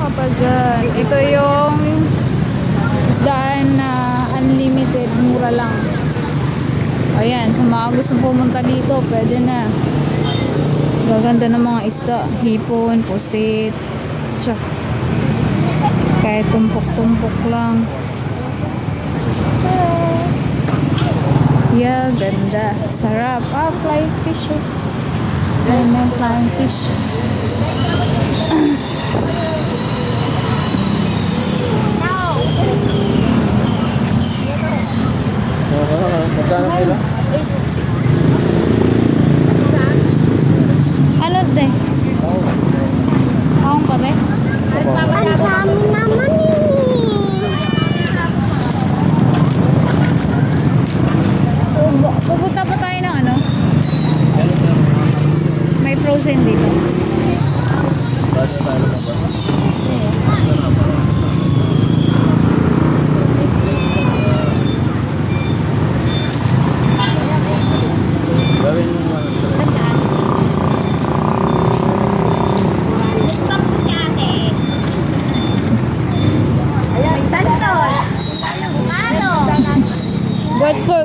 ka pa dyan. Ito yung isdaan na unlimited, mura lang. Ayan, sa mga gusto pumunta dito, pwede na. Gaganda ng mga isda. Hipon, pusit. Tiyak. Kahit tumpok-tumpok lang. Yeah, ganda. Sarap. Ah, flying fish. Ayan, may flying fish. Magkano nila? Ano de? Akong pa de? Ang dami naman eh. Pupunta pa tayo ng ano? May frozen dito.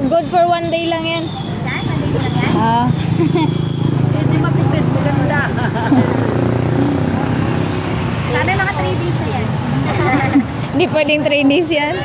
Good for one day lang yan. Ah. Hindi mapipit, maganda. Sana mga 3 days na yan. Hindi pwedeng 3 days yan.